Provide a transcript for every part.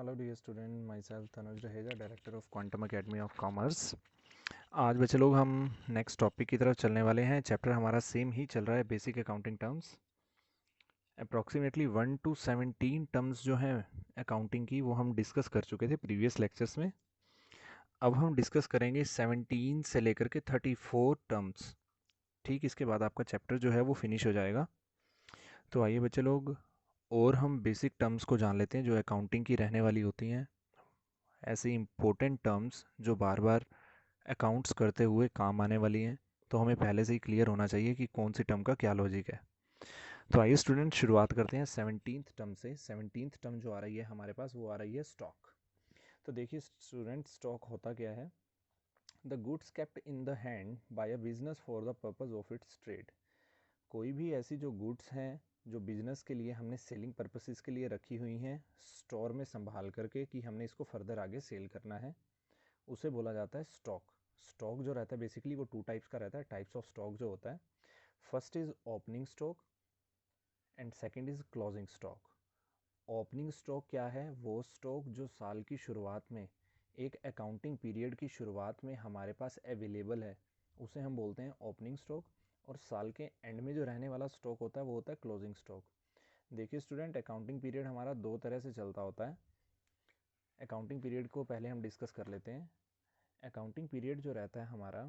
Hello dear student, myself Tanuj Raheja, director of Quantum Academy of Commerce. आज बच्चे लोग हम नेक्स्ट टॉपिक की तरफ चलने वाले हैं। चैप्टर हमारा सेम ही चल रहा है, basic accounting terms. Approximately 1 to 17 terms जो हैं अकाउंटिंग की, वो हम डिस्कस कर चुके थे प्रीवियस लेक्चर्स में। अब हम डिस्कस करेंगे 17 से लेकर के 34 टर्म्स। ठीक, इसके बाद आपका चैप्टर जो है वो फिनिश हो जाएगा। तो आइए बच्चे लोग, और हम बेसिक टर्म्स को जान लेते हैं जो अकाउंटिंग की रहने वाली होती हैं। ऐसी इम्पोर्टेंट टर्म्स जो बार बार अकाउंट्स करते हुए काम आने वाली हैं, तो हमें पहले से ही क्लियर होना चाहिए कि कौन सी टर्म का क्या लॉजिक है। तो आइए स्टूडेंट, शुरुआत करते हैं 17th टर्म से। 17th टर्म जो आ रही है हमारे पास, वो आ रही है स्टॉक। तो देखिए स्टूडेंट, स्टॉक होता क्या है? The goods kept in the hand by a business for the purpose of its trade. कोई भी ऐसी जो गुड्स हैं जो बिजनेस के लिए हमने सेलिंग पर्पसेस के लिए रखी हुई हैं स्टोर में संभाल करके, कि हमने इसको फर्दर आगे सेल करना है, उसे बोला जाता है स्टॉक। स्टॉक जो रहता है बेसिकली वो 2 टाइप्स का रहता है। टाइप्स ऑफ स्टॉक जो होता है, first is opening stock and second is closing stock. Opening stock क्या है? वो स्टॉक जो साल की शुरुआत में, एक अकाउंटिंग पीरियड की शुरुआत में हमारे पास अवेलेबल है, उसे हम बोलते हैं ओपनिंग स्टॉक। और साल के एंड में जो रहने वाला स्टॉक होता है वो होता है क्लोजिंग स्टॉक। देखिए स्टूडेंट, अकाउंटिंग पीरियड हमारा 2 तरह से चलता होता है। अकाउंटिंग पीरियड को पहले हम डिस्कस कर लेते हैं। अकाउंटिंग पीरियड जो रहता है हमारा,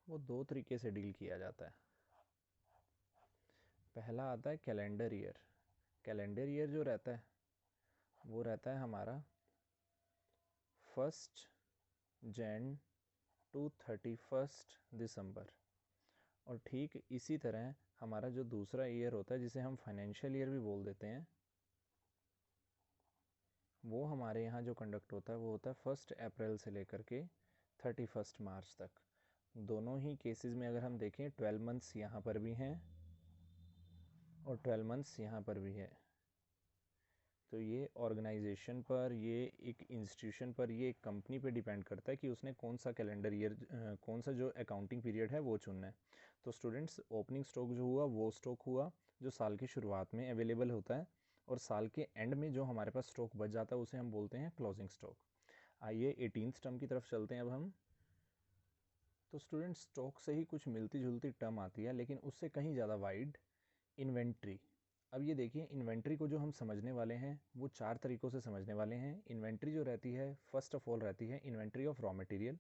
वो 2 तरीके से डील किया जाता है। पहला आता है कैलेंडर ईयर। कैलेंडर ईयर जो रहता है वो रहता है हमारा 1 Jan टू 31 दिसंबर। और ठीक इसी तरह हमारा जो दूसरा ईयर होता है, जिसे हम फाइनेंशियल ईयर भी बोल देते हैं, वो हमारे यहाँ जो कंडक्ट होता है वो होता है 1 अप्रैल से लेकर के 31 मार्च तक। दोनों ही केसेस में अगर हम देखें, 12 मंथ्स यहाँ पर भी हैं और 12 मंथ्स यहाँ पर भी है। तो ये ऑर्गेनाइजेशन पर, ये एक इंस्टीट्यूशन पर, ये एक कंपनी पे डिपेंड करता है कि उसने कौन सा कैलेंडर ईयर, कौन सा जो अकाउंटिंग पीरियड है वो चुनना है। तो स्टूडेंट्स, ओपनिंग स्टॉक जो हुआ वो स्टॉक हुआ जो साल की शुरुआत में अवेलेबल होता है, और साल के एंड में जो हमारे पास स्टॉक बच जाता है उसे हम बोलते हैं क्लोजिंग स्टॉक। आइए 18th टर्म की तरफ चलते हैं अब हम। तो स्टूडेंट, स्टॉक से ही कुछ मिलती जुलती टर्म आती है, लेकिन उससे कहीं ज़्यादा वाइड, इन्वेंट्री। अब ये देखिए, इन्वेंट्री को जो हम समझने वाले हैं वो 4 तरीक़ों से समझने वाले हैं। इन्वेंट्री जो रहती है, फर्स्ट ऑफ ऑल रहती है inventory of raw material,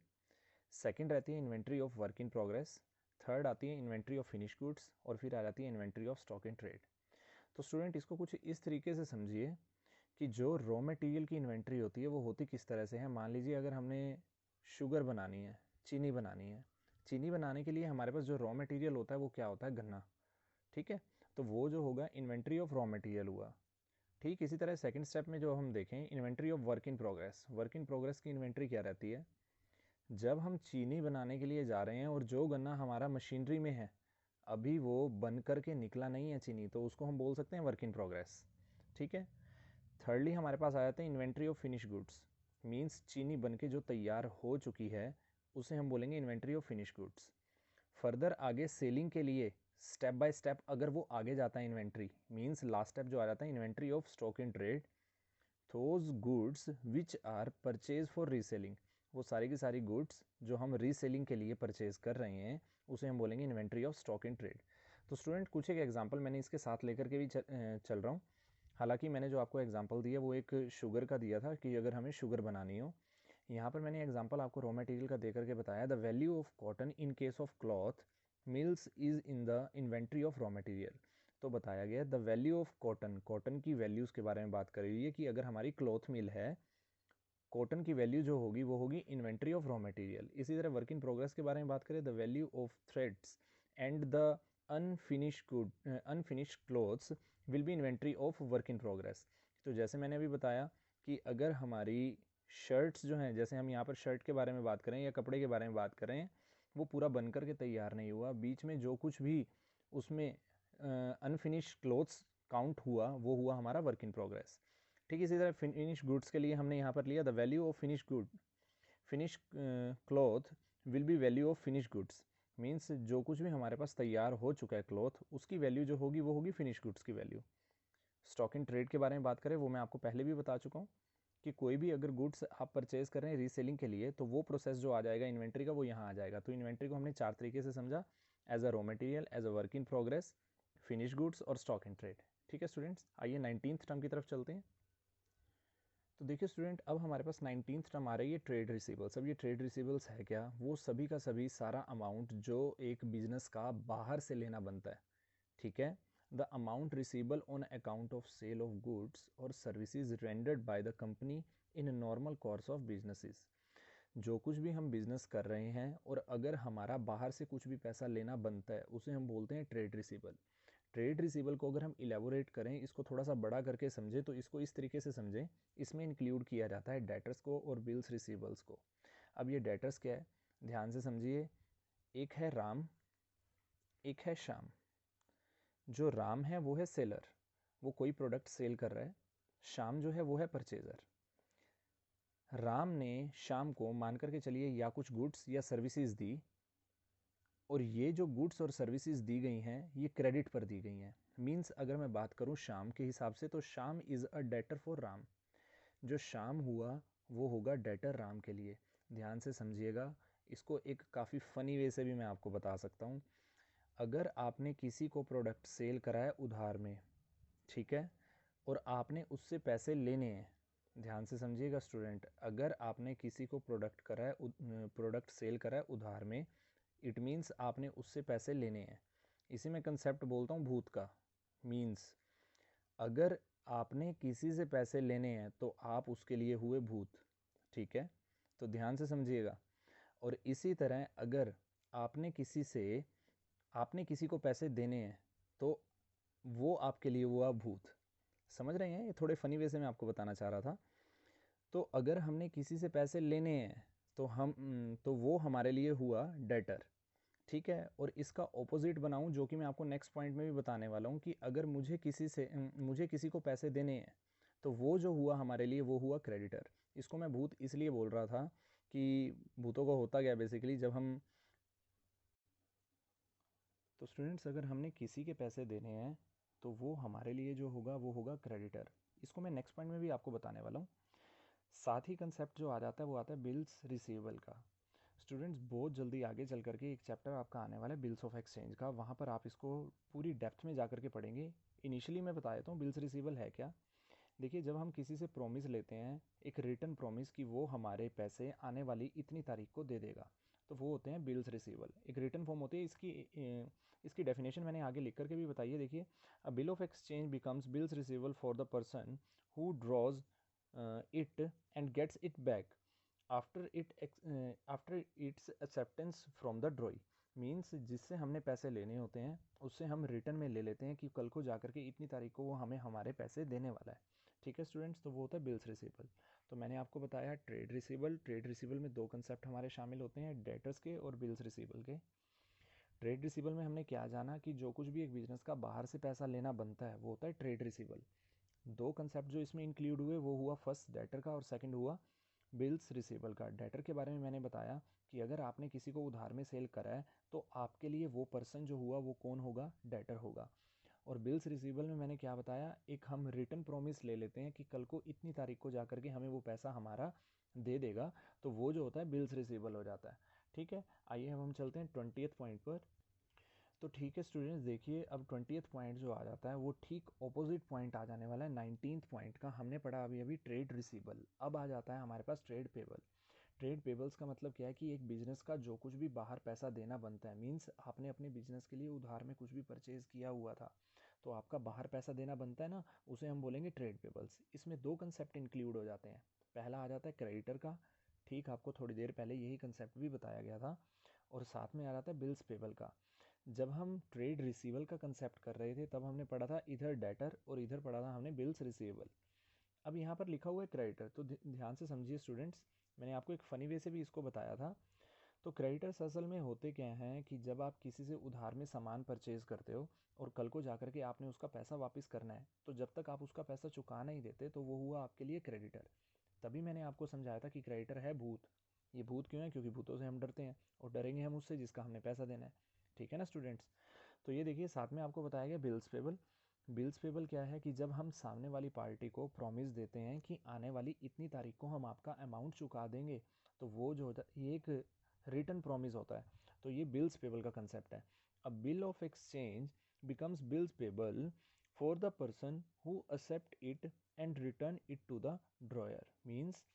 second रहती है inventory of work in progress, third आती है इन्वेंट्री ऑफ फिनिश गुड्स, और फिर आ जाती है inventory of stock in trade. तो स्टूडेंट, इसको कुछ इस तरीके से समझिए कि जो रॉ मटेरियल की इन्वेंट्री होती है वो होती किस तरह से है। मान लीजिए अगर हमने शुगर बनानी है, चीनी बनानी है। चीनी बनाने के लिए हमारे पास जो रॉ मटेरियल होता है वो क्या होता है? गन्ना। ठीक है, तो वो जो होगा इन्वेंट्री ऑफ रॉ मटेरियल हुआ। ठीक इसी तरह सेकंड स्टेप में जो हम देखें, inventory of work in progress. Work in progress की इन्वेंट्री क्या रहती है? जब हम चीनी बनाने के लिए जा रहे हैं और जो गन्ना हमारा मशीनरी में है, अभी वो बन करके निकला नहीं है चीनी, तो उसको हम बोल सकते हैं वर्क इन प्रोग्रेस। ठीक है। थर्डली हमारे पास आ जाते हैं inventory of finish goods. Means चीनी बन के जो तैयार हो चुकी है उसे हम बोलेंगे inventory of finish goods. Further आगे सेलिंग के लिए स्टेप बाय स्टेप अगर वो आगे जाता है इन्वेंट्री, मीन्स लास्ट स्टेप जो आ जाता है inventory of stock in trade, those goods which are purchase for reselling. वो सारी की सारी गुड्स जो हम रीसेलिंग के लिए परचेज कर रहे हैं उसे हम बोलेंगे inventory of stock in trade. तो स्टूडेंट, कुछ एक एग्जांपल मैंने इसके साथ लेकर के भी चल रहा हूँ। हालांकि मैंने जो आपको एग्जांपल दिया वो एक शुगर का दिया था कि अगर हमें शुगर बनानी हो। यहाँ पर मैंने एग्जांपल आपको रॉ मटेरियल का दे करके बताया, the value of cotton in case of cloth mills is in the inventory of raw material. तो बताया गया the value of cotton, cotton की वैल्यूज़ के बारे में बात कर रही है कि अगर हमारी क्लॉथ मिल है, कॉटन की वैल्यू जो होगी वो होगी इन्वेंट्री ऑफ रॉ मटेरियल। इसी तरह वर्क इन प्रोग्रेस के बारे में बात करें, the value of threads and the unfinished clothes will be inventory of work in progress. तो जैसे मैंने अभी बताया कि अगर हमारी शर्ट्स जो हैं, जैसे हम यहाँ पर शर्ट के बारे में बात करें या कपड़े के बारे में बात करें, वो पूरा बन करके तैयार नहीं हुआ, बीच में जो कुछ भी उसमें अनफिनिश्ड क्लोथ्स काउंट हुआ वो हुआ हमारा वर्क इन प्रोग्रेस। ठीक इसी तरह फिनिश गुड्स के लिए हमने यहाँ पर लिया the value of finish good, finish cloth will be value of finish goods. Means जो कुछ भी हमारे पास तैयार हो चुका है क्लॉथ, उसकी वैल्यू जो होगी वो होगी फिनिश गुड्स की वैल्यू। स्टॉक इन ट्रेड के बारे में बात करें, वो मैं आपको पहले भी बता चुका हूँ कि कोई भी अगर गुड्स आप परचेज कर रहे हैं रीसेलिंग के लिए, तो वो प्रोसेस जो आ जाएगा इन्वेंट्री का, वो यहाँ आ जाएगा। तो इन्वेंट्री को हमने 4 तरीके से समझा, as a raw material, as a work in progress, finish goods और स्टॉक इन ट्रेड। ठीक है स्टूडेंट्स, आइए 19th टर्म की तरफ चलते हैं। तो देखिए स्टूडेंट, अब हमारे पास 19th टर्म आ रही है ट्रेड रिसीवल्स। अब ये ट्रेड रिसीवल्स है क्या? वो सभी का सभी सारा अमाउंट जो एक बिजनेस का बाहर से लेना बनता है, ठीक है, the amount receivable on account of sale of goods और services rendered by the company in normal course of businesses. जो कुछ भी हम बिजनेस कर रहे हैं और अगर हमारा बाहर से कुछ भी पैसा लेना बनता है, उसे हम बोलते हैं ट्रेड रिसीवेबल। ट्रेड रिसीवेबल को अगर हम इलेबोरेट करें, इसको थोड़ा सा बड़ा करके समझें, तो इसको इस तरीके से समझें, इसमें इंक्लूड किया जाता है डेटर्स को और बिल्स रिसीवेबल्स को। अब ये डेटर्स क्या है, ध्यान से समझिए। एक है राम, एक है श्याम। जो राम है वो है सेलर, वो कोई प्रोडक्ट सेल कर रहा है। श्याम जो है वो है परचेज़र। राम ने श्याम को मान करके चलिए या कुछ गुड्स या सर्विसेज दी, और ये जो गुड्स और सर्विसेज दी गई हैं ये क्रेडिट पर दी गई हैं। मींस अगर मैं बात करूं श्याम के हिसाब से, तो Shyam is a debtor for Ram. जो श्याम हुआ वो होगा डेटर राम के लिए। ध्यान से समझिएगा, इसको एक काफ़ी फ़नी वे से भी मैं आपको बता सकता हूँ। अगर आपने किसी को प्रोडक्ट सेल कराया उधार में, ठीक है, और आपने उससे पैसे लेने हैं, ध्यान से समझिएगा स्टूडेंट, अगर आपने किसी को प्रोडक्ट सेल कराया उधार में, इट मीन्स आपने उससे पैसे लेने हैं। इसी में कंसेप्ट बोलता हूँ भूत का। मीन्स अगर आपने किसी से पैसे लेने हैं तो आप उसके लिए हुए भूत, ठीक है, तो ध्यान से समझिएगा। और इसी तरह अगर आपने किसी को पैसे देने हैं तो वो आपके लिए हुआ भूत। समझ रहे हैं? ये थोड़े फनी वे से मैं आपको बताना चाह रहा था। तो अगर हमने किसी से पैसे लेने हैं तो वो हमारे लिए हुआ डेटर, ठीक है। और इसका ऑपोजिट बनाऊं, जो कि मैं आपको नेक्स्ट पॉइंट में भी बताने वाला हूं, कि अगर मुझे किसी को पैसे देने हैं तो वो जो हुआ हमारे लिए वो हुआ क्रेडिटर। इसको मैं भूत इसलिए बोल रहा था कि भूतों को होता क्या बेसिकली, जब हम तो स्टूडेंट्स अगर हमने किसी के पैसे देने हैं तो वो हमारे लिए जो होगा वो होगा क्रेडिटर। इसको मैं नेक्स्ट पॉइंट में भी आपको बताने वाला हूँ। साथ ही कंसेप्ट जो आ जाता है वो आता है बिल्स रिसीवेबल का। स्टूडेंट्स बहुत जल्दी आगे चल करके एक चैप्टर आपका आने वाला है बिल्स ऑफ एक्सचेंज का, वहाँ पर आप इसको पूरी डेप्थ में जा करके पढ़ेंगे। इनिशियली मैं बता देता हूँ बिल्स रिसीवेबल है क्या। देखिए, जब हम किसी से प्रॉमिस लेते हैं, एक रिटर्न प्रॉमिस कि वो हमारे पैसे आने वाली इतनी तारीख को दे देगा, तो वो होते हैं बिल्स रिसीवेबल। एक रिटर्न फॉर्म होती है। इसकी डेफिनेशन मैंने आगे लिख करके भी बताई है। देखिए, a bill of exchange becomes bills receivable for the person who draws it and gets it back after its acceptance from the drawee. Means जिससे हमने पैसे लेने होते हैं उससे हम रिटर्न में ले लेते हैं कि कल को जा करके इतनी तारीख को वो हमें हमारे पैसे देने वाला है। ठीक है स्टूडेंट्स, तो वो होता है बिल्स रिसीवेबल। तो मैंने आपको बताया ट्रेड रिसीवेबल। ट्रेड रिसीवेबल में दो कंसेप्ट हमारे शामिल होते हैं, डेटर्स के और बिल्स रिसीवेबल के। ट्रेड रिसीवेबल में हमने क्या जाना कि जो कुछ भी एक बिजनेस का बाहर से पैसा लेना बनता है वो होता है ट्रेड रिसीवेबल। दो कंसेप्ट जो इसमें इंक्लूड हुए वो हुआ फर्स्ट डेटर का और सेकंड हुआ बिल्स रिसीवेबल का। डेटर के बारे में मैंने बताया कि अगर आपने किसी को उधार में सेल करा है तो आपके लिए वो पर्सन जो हुआ वो कौन होगा? डेटर होगा। और बिल्स रिसीवेबल में मैंने क्या बताया, एक हम रिटर्न प्रॉमिस ले लेते हैं कि कल को इतनी तारीख को जा करके हमें वो पैसा हमारा दे देगा, तो वो जो होता है बिल्स रिसीवेबल हो जाता है। ठीक है, आइए हम चलते हैं 20th पॉइंट पर। तो ठीक है स्टूडेंट्स, देखिए अब 20th पॉइंट जो आ जाता है वो ठीक ऑपोजिट पॉइंट आ जाने वाला है 19th पॉइंट का। हमने पढ़ा अभी अभी ट्रेड रिसीवेबल, अब आ जाता है हमारे पास ट्रेड पेबल। ट्रेड पेबल्स का मतलब क्या है कि एक बिजनेस का जो कुछ भी बाहर पैसा देना बनता है, मीन्स आपने अपने बिजनेस के लिए उधार में कुछ भी परचेज किया हुआ था तो आपका बाहर पैसा देना बनता है ना, उसे हम बोलेंगे ट्रेड पेबल्स। इसमें दो कंसेप्ट इंक्लूड हो जाते हैं। पहला आ जाता है क्रेडिटर का, ठीक, आपको थोड़ी देर पहले यही कंसेप्ट भी बताया गया था। और साथ में आ जाता है बिल्स पेबल का। जब हम ट्रेड रिसीवल का कंसेप्ट कर रहे थे तब हमने पढ़ा था इधर डेटर और इधर पढ़ा था हमने बिल्स रिसीवेबल। अब यहाँ पर लिखा हुआ है क्रेडिटर, तो ध्यान से समझिए स्टूडेंट्स, मैंने आपको एक फ़नी वे से भी इसको बताया था। तो क्रेडिटर्स असल में होते क्या हैं कि जब आप किसी से उधार में सामान परचेज करते हो और कल को जाकर के आपने उसका पैसा वापस करना है, तो जब तक आप उसका पैसा चुका नहीं देते तो वो हुआ आपके लिए क्रेडिटर। तभी मैंने आपको समझाया था कि क्रेडिटर है भूत। ये भूत क्यों है? क्योंकि भूतों से हम डरते हैं और डरेंगे हम उससे जिसका हमने पैसा देना है। ठीक है ना स्टूडेंट्स? तो ये देखिए साथ में आपको बताया गया बिल्स पेबल। बिल्स पेबल क्या है कि जब हम सामने वाली पार्टी को प्रॉमिस देते हैं कि आने वाली इतनी तारीख को हम आपका अमाउंट चुका देंगे, तो वो जो होता है ये एक रिटर्न प्रॉमिस होता है। तो ये बिल्स पेबल का कंसेप्ट है। A bill of exchange becomes bills payable for the person who accept it and return it to the drawer. Means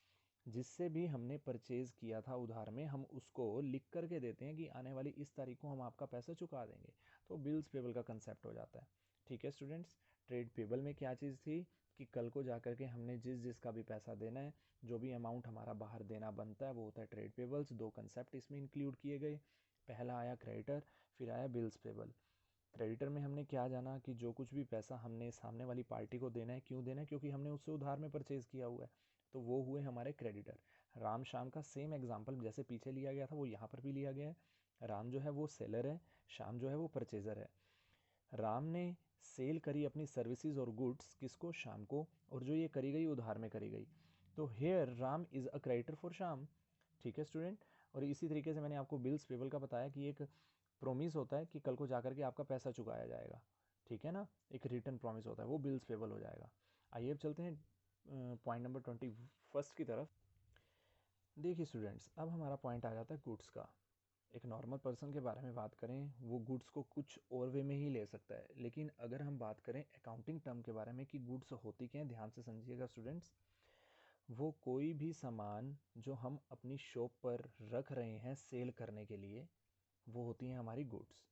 जिससे भी हमने परचेज़ किया था उधार में, हम उसको लिख करके देते हैं कि आने वाली इस तारीख को हम आपका पैसा चुका देंगे, तो बिल्स पेबल का कंसेप्ट हो जाता है। ठीक है स्टूडेंट्स, ट्रेड पेबल में क्या चीज़ थी कि कल को जा कर के हमने जिसका भी पैसा देना है, जो भी अमाउंट हमारा बाहर देना बनता है, वो होता है ट्रेड पेबल्स। दो कंसेप्ट इसमें इंक्लूड किए गए, पहला आया क्रेडिटर, फिर आया बिल्स पेबल। क्रेडिटर में हमने क्या जाना कि जो कुछ भी पैसा हमने सामने वाली पार्टी को देना है, क्यों देना है, क्योंकि हमने उससे उधार में परचेज़ किया हुआ है, तो वो हुए हमारे क्रेडिटर। राम श्याम का सेम एग्जाम्पल जैसे पीछे लिया गया था वो यहाँ पर भी लिया गया है। राम जो है वो सेलर है, श्याम जो है वो परचेज़र है। राम ने सेल करी अपनी सर्विसेज और गुड्स किसको, श्याम को, और जो ये करी गई उधार में करी गई, तो here Ram is a creditor for Shyam. ठीक है स्टूडेंट, और इसी तरीके से मैंने आपको बिल्स पेबल का बताया कि एक प्रोमिस होता है कि कल को जाकर के आपका पैसा चुकाया जाएगा। ठीक है ना, एक रिटर्न प्रॉमिस होता है, वो बिल्स पेबल हो जाएगा। आइए अब चलते हैं पॉइंट नंबर 21 की तरफ। देखिए स्टूडेंट्स, अब हमारा पॉइंट आ जाता है गुड्स का। एक नॉर्मल पर्सन के बारे में बात करें, वो गुड्स को कुछ और वे में ही ले सकता है, लेकिन अगर हम बात करें अकाउंटिंग टर्म के बारे में कि गुड्स होती क्या है, ध्यान से समझिएगा स्टूडेंट्स। वो कोई भी सामान जो हम अपनी शॉप पर रख रहे हैं सेल करने के लिए, वो होती हैं हमारी गुड्स।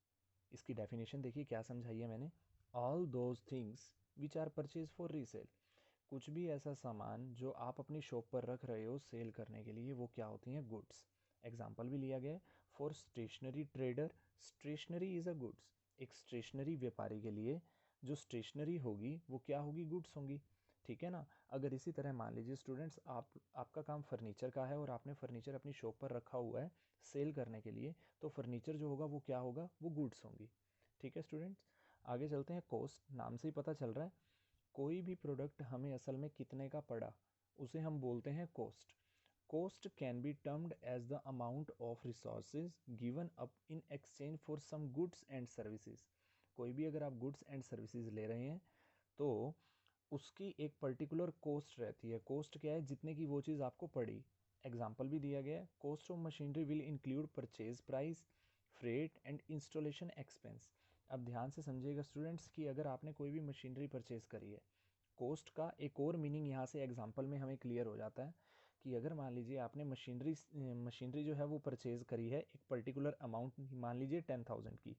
इसकी डेफिनेशन देखिए क्या समझाई है मैंने। All those things which are purchase for resale. कुछ भी ऐसा सामान जो आप अपनी शॉप पर रख रहे हो सेल करने के लिए, वो क्या होती हैं, गुड्स। एग्जाम्पल भी लिया गया है, for stationery trader stationery is a goods. एक स्टेशनरी व्यापारी के लिए जो स्टेशनरी होगी वो क्या होगी, गुड्स होंगी। ठीक है ना। अगर इसी तरह मान लीजिए स्टूडेंट्स, आपका काम फर्नीचर का है और आपने फर्नीचर अपनी शॉप पर रखा हुआ है सेल करने के लिए, तो फर्नीचर जो होगा वो क्या होगा, वो गुड्स होंगी। ठीक है स्टूडेंट्स, आगे चलते हैं। कॉस्ट, नाम से ही पता चल रहा है कोई भी प्रोडक्ट हमें असल में कितने का पड़ा, उसे हम बोलते हैं cost. Cost can be termed as the amount of resources given up in exchange for some goods and services. कोई भी अगर आप गुड्स एंड सर्विसेज ले रहे हैं तो उसकी एक पर्टिकुलर कॉस्ट रहती है। कॉस्ट क्या है, जितने की वो चीज़ आपको पड़ी। एग्जाम्पल भी दिया गया है, cost of machinery will include purchase price, freight and installation expense. अब ध्यान से समझिएगा स्टूडेंट्स कि अगर आपने कोई भी मशीनरी परचेज करी है, कॉस्ट का एक और मीनिंग यहाँ से एग्जांपल में हमें क्लियर हो जाता है कि अगर मान लीजिए आपने मशीनरी जो है वो परचेज़ करी है एक पर्टिकुलर अमाउंट, मान लीजिए 10,000 की,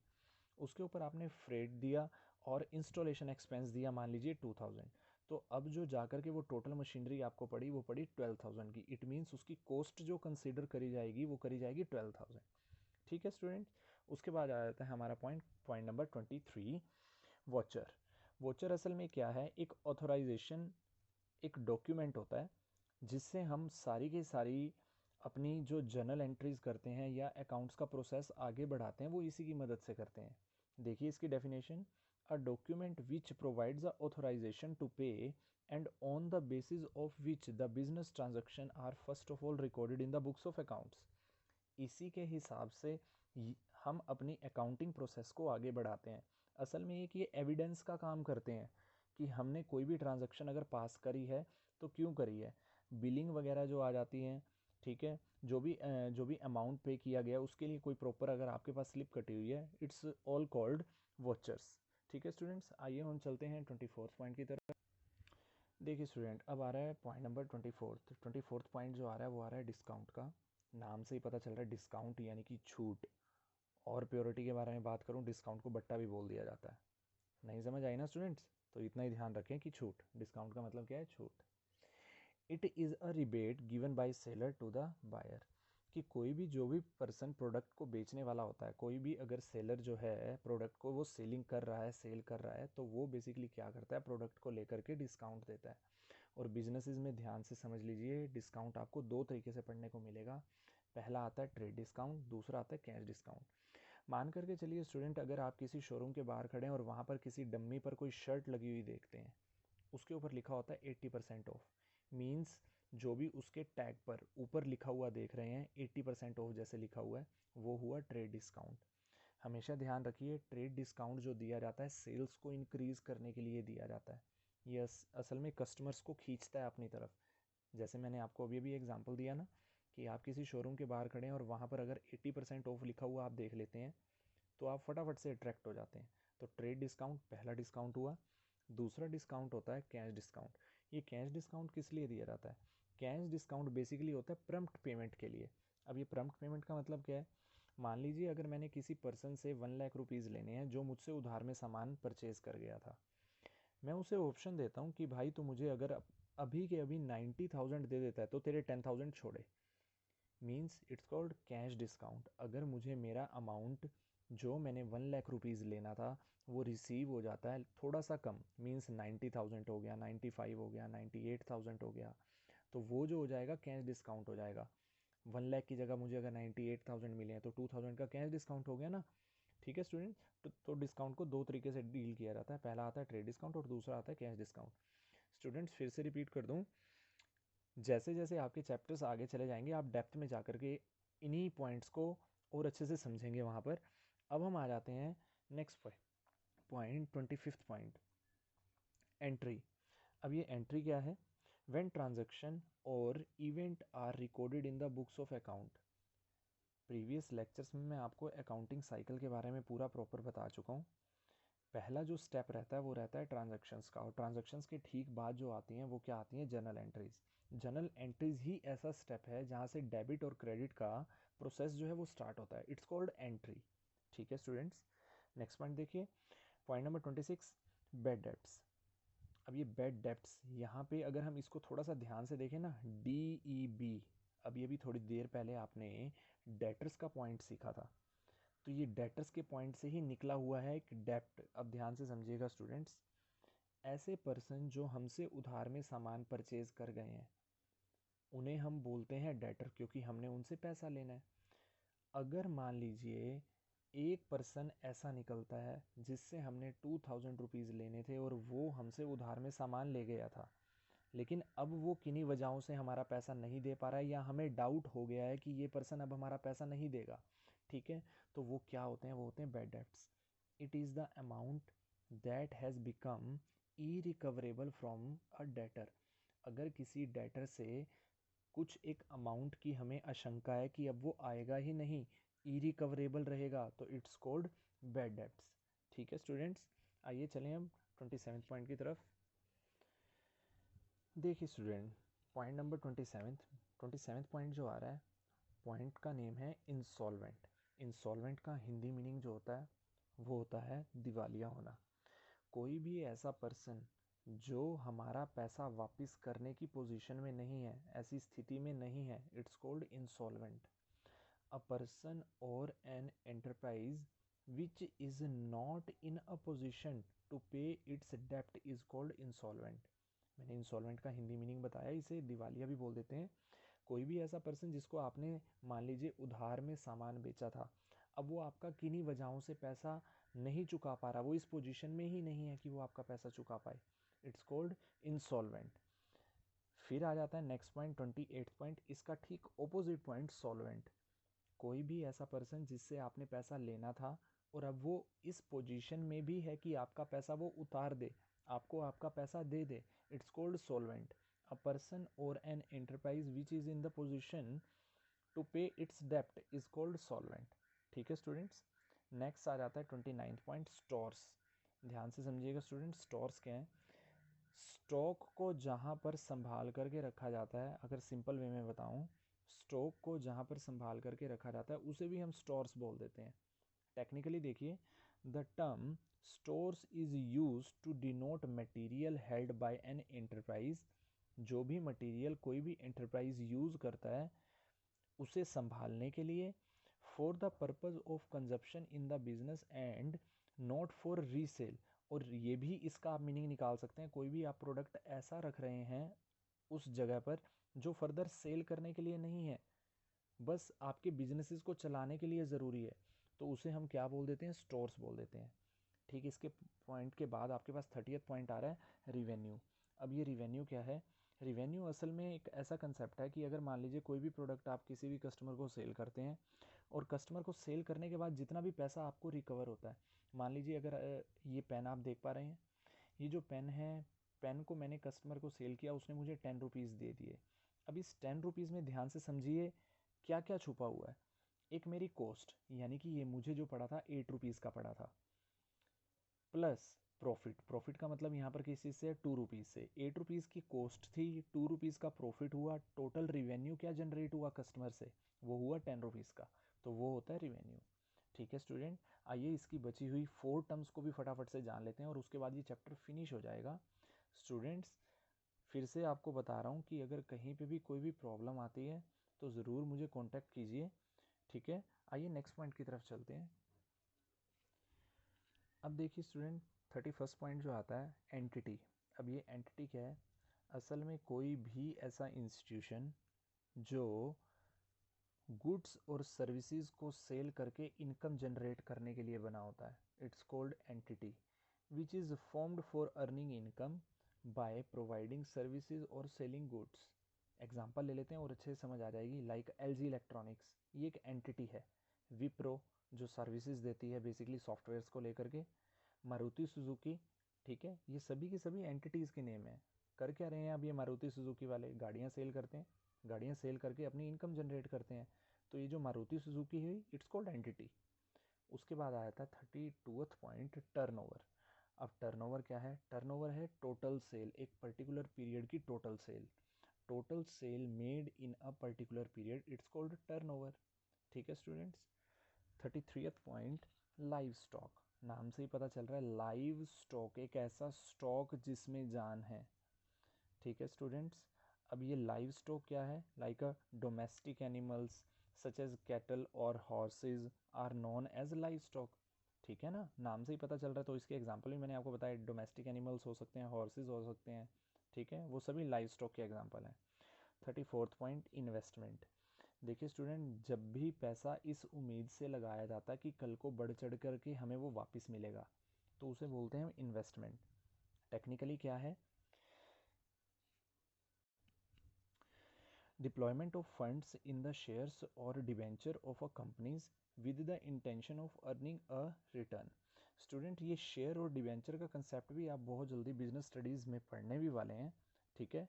उसके ऊपर आपने फ्रेट दिया और इंस्टॉलेशन एक्सपेंस दिया मान लीजिए 2,000, तो अब जो जाकर के वो टोटल मशीनरी आपको पड़ी वो पड़ी 12,000 की। इट मीन्स उसकी कॉस्ट जो कंसिडर करी जाएगी वो करी जाएगी 12,000। ठीक है स्टूडेंट, उसके बाद आ जाता है हमारा पॉइंट नंबर 23, वॉचर। वॉचर असल में क्या है, एक ऑथोराइजेशन, एक डॉक्यूमेंट होता है जिससे हम सारी की सारी अपनी जो जर्नल एंट्रीज करते हैं या अकाउंट्स का प्रोसेस आगे बढ़ाते हैं, वो इसी की मदद से करते हैं। देखिए इसकी definition, a document which provides the authorisation to pay and on the basis of which the business transaction are first of all recorded in the books of accounts. इसी के हिसाब से हम अपनी अकाउंटिंग प्रोसेस को आगे बढ़ाते हैं। असल में एक ये एविडेंस का काम करते हैं कि हमने कोई भी ट्रांजैक्शन अगर पास करी है तो क्यों करी है। बिलिंग वगैरह जो आ जाती हैं, ठीक है, जो भी अमाउंट पे किया गया उसके लिए कोई प्रॉपर अगर आपके पास स्लिप कटी हुई है, इट्स ऑल कॉल्ड वॉचर्स। ठीक है स्टूडेंट्स, आइए हम चलते हैं 24th पॉइंट की तरफ। देखिए स्टूडेंट, अब आ रहा है पॉइंट नंबर 24th पॉइंट जो आ रहा है वो आ रहा है डिस्काउंट का। नाम से ही पता चल रहा है डिस्काउंट यानी कि छूट। और प्योरिटी के बारे में बात करूं, डिस्काउंट को बट्टा भी बोल दिया जाता है। नहीं समझ आई ना स्टूडेंट्स, तो इतना ही ध्यान रखें कि छूट, डिस्काउंट का मतलब क्या है, छूट। It is a rebate given by seller to the buyer. कि कोई भी जो भी पर्सन प्रोडक्ट को बेचने वाला होता है, कोई भी अगर सेलर जो है प्रोडक्ट को वो सेलिंग कर रहा है, सेल कर रहा है, तो वो बेसिकली क्या करता है, प्रोडक्ट को लेकर के डिस्काउंट देता है। और बिजनेसेस में ध्यान से समझ लीजिए, डिस्काउंट आपको दो तरीके से पढ़ने को मिलेगा। पहला आता है ट्रेड डिस्काउंट, दूसरा आता है कैश डिस्काउंट। मान करके चलिए स्टूडेंट, अगर आप किसी शोरूम के बाहर खड़े हैं और वहाँ पर किसी डम्मी पर कोई शर्ट लगी हुई देखते हैं, उसके ऊपर लिखा होता है 80% ऑफ। मीन्स जो भी उसके टैग पर ऊपर लिखा हुआ देख रहे हैं 80% ऑफ जैसे लिखा हुआ है, वो हुआ ट्रेड डिस्काउंट। हमेशा ध्यान रखिए ट्रेड डिस्काउंट जो दिया जाता है सेल्स को इंक्रीज़ करने के लिए दिया जाता है। ये असल में कस्टमर्स को खींचता है अपनी तरफ। जैसे मैंने आपको अभी एग्जांपल दिया ना कि आप किसी शोरूम के बाहर खड़े हैं और वहाँ पर अगर 80% ऑफ लिखा हुआ आप देख लेते हैं तो आप फटाफट से अट्रैक्ट हो जाते हैं। तो ट्रेड डिस्काउंट पहला डिस्काउंट हुआ। दूसरा डिस्काउंट होता है कैश डिस्काउंट। ये कैश डिस्काउंट किस लिए दिया जाता है? कैश डिस्काउंट बेसिकली होता है प्रम्प्ट पेमेंट के लिए। अब ये प्रम्प्ट पेमेंट का मतलब क्या है? मान लीजिए अगर मैंने किसी पर्सन से 1 लाख रुपीज़ लेने हैं जो मुझसे उधार में सामान परचेज़ कर गया था, मैं उसे ऑप्शन देता हूँ कि भाई तू मुझे अगर अभी के अभी 90,000 दे देता है तो तेरे 10,000 छोड़े। Means it's called cash discount. अगर मुझे मेरा अमाउंट जो मैंने 1 लाख रुपीज़ लेना था वो रिसीव हो जाता है थोड़ा सा कम, मीन्स 90,000 हो गया, 95 हो गया, 98,000 हो गया, तो वो जो हो जाएगा कैश डिस्काउंट हो जाएगा। 1 लाख की जगह मुझे अगर 98,000 मिले हैं तो 2,000 का कैश डिस्काउंट हो गया ना। ठीक है स्टूडेंट, तो डिस्काउंट को दो तरीके से डील किया जाता है। पहला आता है ट्रेड डिस्काउंट और दूसरा आता है कैश डिस्काउंट। स्टूडेंट्स फिर से रिपीट कर दूं, जैसे जैसे आपके चैप्टर्स आगे चले जाएंगे आप डेप्थ में जाकर के इन्हीं पॉइंट्स को और अच्छे से समझेंगे वहाँ पर। अब हम आ जाते हैं next point 25th point, entry. अब ये एंट्री क्या है? व्हेन ट्रांजैक्शन और event are recorded in the books of account. Previous lectures में मैं आपको अकाउंटिंग साइकिल के बारे में पूरा प्रॉपर बता चुका हूँ। पहला जो स्टेप रहता है वो रहता है ट्रांजैक्शंस का, और ट्रांजैक्शंस के ठीक बाद जो आती हैं वो क्या आती हैं? Journal entries. जर्नल एंट्रीज ही ऐसा स्टेप है जहाँ से डेबिट और क्रेडिट का प्रोसेस जो है वो स्टार्ट होता है। It's called entry. ठीक है स्टूडेंट्स, नेक्स्ट पॉइंट देखिए, पॉइंट नंबर 26, बैड डेब्ट्स। अब ये बैड डेब्ट्स यहाँ पे अगर हम इसको थोड़ा सा ध्यान से देखें ना, DEB, अभी अभी थोड़ी देर पहले आपने डेटर्स का पॉइंट सीखा था, तो ये डेटर्स के पॉइंट से ही निकला हुआ है एक डेप्ट। अब ध्यान से समझिएगा स्टूडेंट्स, ऐसे पर्सन जो हमसे उधार में सामान परचेज कर गए हैं उन्हें हम बोलते हैं डेटर, क्योंकि हमने उनसे पैसा लेना है। अगर मान लीजिए एक पर्सन ऐसा निकलता है जिससे हमने 2,000 रुपीज़ लेने थे और वो हमसे उधार में सामान ले गया था, लेकिन अब वो किन्हीं वजहों से हमारा पैसा नहीं दे पा रहा है या हमें डाउट हो गया है कि ये पर्सन अब हमारा पैसा नहीं देगा। ठीक है, तो वो क्या होते हैं? वो होते हैं bad debts. It is the amount that has become irrecoverable from a debtor. अगर किसी डेटर से कुछ एक अमाउंट की हमें आशंका है कि अब वो आएगा ही नहीं, इरिकवरेबल रहेगा, तो इट्स कॉल्ड बैड डेब्ट्स। ठीक है स्टूडेंट्स, आइए चलें हम 27 पॉइंट की तरफ। देखिए स्टूडेंट, पॉइंट नंबर 27 पॉइंट जो आ रहा है, पॉइंट का नेम है इंसॉल्वेंट। इंसॉल्वेंट का हिंदी मीनिंग जो होता है वो होता है दिवालिया होना। कोई भी ऐसा पर्सन जो हमारा पैसा वापस करने की पोजीशन में नहीं है, ऐसी स्थिति में नहीं है, it's called insolvent. A person or an enterprise which is not in a position to pay its डेप्ट इज कॉल्ड इंसॉल्वेंट। मैंने इंसॉल्वेंट का हिंदी मीनिंग बताया, इसे दिवालिया भी बोल देते हैं। कोई भी ऐसा पर्सन जिसको आपने मान लीजिए उधार में सामान बेचा था, अब वो आपका किन्हीं वजहों से पैसा नहीं चुका पा रहा, वो इस पोजीशन में ही नहीं है कि वो आपका पैसा चुका पाए, इट्स कॉल्ड इंसॉल्वेंट। फिर आ जाता है नेक्स्ट पॉइंट 28 पॉइंट, इसका ठीक ऑपोजिट पॉइंट सॉल्वेंट। कोई भी ऐसा पर्सन जिससे आपने पैसा लेना था और अब वो इस पोजीशन में भी है कि आपका पैसा वो उतार दे, आपको आपका पैसा दे दे, it's called solvent. A person or an enterprise which is in the position to pay its डेप्ट इज कॉल्ड सॉल्वेंट। ठीक है स्टूडेंट्स, नेक्स्ट आ जाता है 29 पॉइंट, स्टोर्स। ध्यान से समझिएगा स्टूडेंट, स्टोर्स क्या है? स्टॉक को जहाँ पर संभाल करके रखा जाता है, अगर सिंपल वे में बताऊँ, स्टॉक को जहाँ पर संभाल करके रखा जाता है उसे भी हम स्टोर्स बोल देते हैं। टेक्निकली देखिए, the term stores is use to denote material held by an enterprise. जो भी मटेरियल कोई भी एंटरप्राइज यूज करता है उसे संभालने के लिए, for the purpose of consumption in the business and not for resale. और ये भी इसका आप मीनिंग निकाल सकते हैं, कोई भी आप प्रोडक्ट ऐसा रख रहे हैं उस जगह पर जो फर्दर सेल करने के लिए नहीं है, बस आपके बिजनेसेस को चलाने के लिए ज़रूरी है, तो उसे हम क्या बोल देते हैं? स्टोर्स बोल देते हैं। ठीक, इसके पॉइंट के बाद आपके पास 30th पॉइंट आ रहा है रिवेन्यू। अब ये रिवेन्यू क्या है? रिवेन्यू असल में एक ऐसा कंसेप्ट है कि अगर मान लीजिए कोई भी प्रोडक्ट आप किसी भी कस्टमर को सेल करते हैं, और कस्टमर को सेल करने के बाद जितना भी पैसा आपको रिकवर होता है, मान लीजिए अगर ये पेन आप देख पा रहे हैं, ये जो पेन है, पेन को मैंने कस्टमर को सेल किया, उसने मुझे 10 रुपीज़ दे दिए। अब इस 10 रुपीज़ में ध्यान से समझिए क्या क्या छुपा हुआ है। एक मेरी कॉस्ट, यानी कि ये मुझे जो पड़ा था 8 रुपीज़ का पड़ा था, प्लस प्रॉफिट। प्रॉफिट का मतलब यहाँ पर किस चीज़ से है, 2 रुपीज़ से। 8 रुपीज़ की कॉस्ट थी, 2 रुपीज़ का प्रॉफिट हुआ, टोटल रिवेन्यू क्या जनरेट हुआ कस्टमर से, वो हुआ 10 रुपीज़ का, तो वो होता है रिवेन्यू। ठीक है स्टूडेंट, आइए इसकी बची हुई 4 टर्म्स को भी फटाफट से जान लेते हैं और उसके बाद ये चैप्टर फिनिश हो जाएगा। स्टूडेंट्स, फिर से आपको बता रहा हूँ कि अगर कहीं पे भी कोई भी प्रॉब्लम आती है तो ज़रूर मुझे कॉन्टैक्ट कीजिए। ठीक है, आइए नेक्स्ट पॉइंट की तरफ चलते हैं। अब देखिए स्टूडेंट, 31st पॉइंट जो आता है एंटिटी। अब ये एंटिटी क्या है, असल में कोई भी ऐसा इंस्टीट्यूशन जो गुड्स और सर्विसेज को सेल करके इनकम जनरेट करने के लिए बना होता है, it's called entity, which is formed for earning income by providing services और सेलिंग गुड्स। एग्जाम्पल ले लेते हैं और अच्छे से समझ आ जाएगी। लाइक LG इलेक्ट्रॉनिक्स, ये एक एंटिटी है। विप्रो जो सर्विसेज देती है बेसिकली सॉफ्टवेयर्स को लेकर के। मारुति सुजुकी, ठीक है, ये सभी की सभी एंटिटीज़ के नेम हैं। कर क्या रहे हैं अब ये मारुति सुजुकी वाले, गाड़ियाँ सेल करते हैं, गाड़ियाँ सेल करके अपनी इनकम जनरेट करते हैं। तो ये जो मारुति सुजुकी है इट्स कॉल्ड एंटिटी। उसके बाद आया था 32th पॉइंट, टर्नओवर। अब टर्नओवर क्या है, टर्नओवर है टोटल सेल, एक पर्टिकुलर पीरियड की total sale. Total sale made in a particular period, it's called turnover. ठीक है students, 33th point, live stock. नाम से ही पता चल रहा है लाइव स्टॉक, एक ऐसा स्टॉक जिसमें जान है। ठीक है स्टूडेंट्स, अब ये लाइव स्टॉक क्या है, like a domestic animals such as cattle or horses are known as livestock. ठीक है ना, नाम से ही पता चल रहा है। तो इसके एग्जाम्पल भी मैंने आपको बताया, डोमेस्टिक एनिमल्स हो सकते हैं, हॉर्सेज हो सकते हैं, ठीक है, वो सभी लाइव स्टॉक के एग्जाम्पल हैं। 34th point, investment. देखिए स्टूडेंट, जब भी पैसा इस उम्मीद से लगाया जाता है कि कल को बढ़ चढ़ करके हमें वो वापस मिलेगा, तो उसे बोलते हैं इन्वेस्टमेंट। टेक्निकली क्या है, deployment of funds in the shares और debenture of a companies with the intention of earning a return. Student, ये शेयर और डिवेंचर का कंसेप्ट भी आप बहुत जल्दी बिजनेस स्टडीज़ में पढ़ने भी वाले हैं। ठीक है,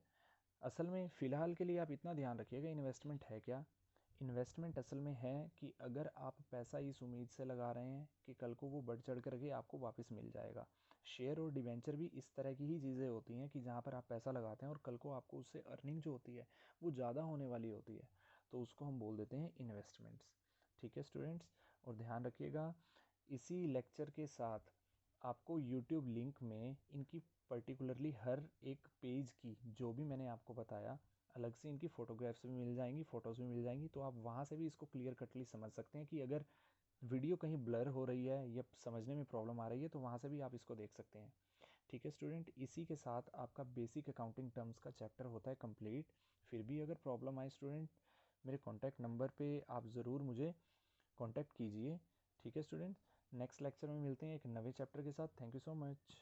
असल में फ़िलहाल के लिए आप इतना ध्यान रखिएगा, इन्वेस्टमेंट है क्या। इन्वेस्टमेंट असल में है कि अगर आप पैसा इस उम्मीद से लगा रहे हैं कि कल को वो बढ़ चढ़ करके आपको वापस मिल जाएगा। शेयर और डिवेंचर भी इस तरह की ही चीज़ें होती हैं कि जहाँ पर आप पैसा लगाते हैं और कल को आपको उससे अर्निंग जो होती है वो ज़्यादा होने वाली होती है, तो उसको हम बोल देते हैं इन्वेस्टमेंट्स। ठीक है स्टूडेंट्स, और ध्यान रखिएगा इसी लेक्चर के साथ आपको यूट्यूब लिंक में इनकी पर्टिकुलरली हर एक पेज की जो भी मैंने आपको बताया, अलग से इनकी फ़ोटोग्राफ्स भी मिल जाएंगी, फ़ोटोज़ भी मिल जाएंगी, तो आप वहाँ से भी इसको क्लियर कटली समझ सकते हैं कि अगर वीडियो कहीं ब्लर हो रही है या समझने में प्रॉब्लम आ रही है तो वहाँ से भी आप इसको देख सकते हैं। ठीक है स्टूडेंट, इसी के साथ आपका बेसिक अकाउंटिंग टर्म्स का चैप्टर होता है कंप्लीट। फिर भी अगर प्रॉब्लम आए स्टूडेंट, मेरे कॉन्टैक्ट नंबर पे आप ज़रूर मुझे कॉन्टैक्ट कीजिए। ठीक है स्टूडेंट, नेक्स्ट लेक्चर में मिलते हैं एक नए चैप्टर के साथ। Thank you so much.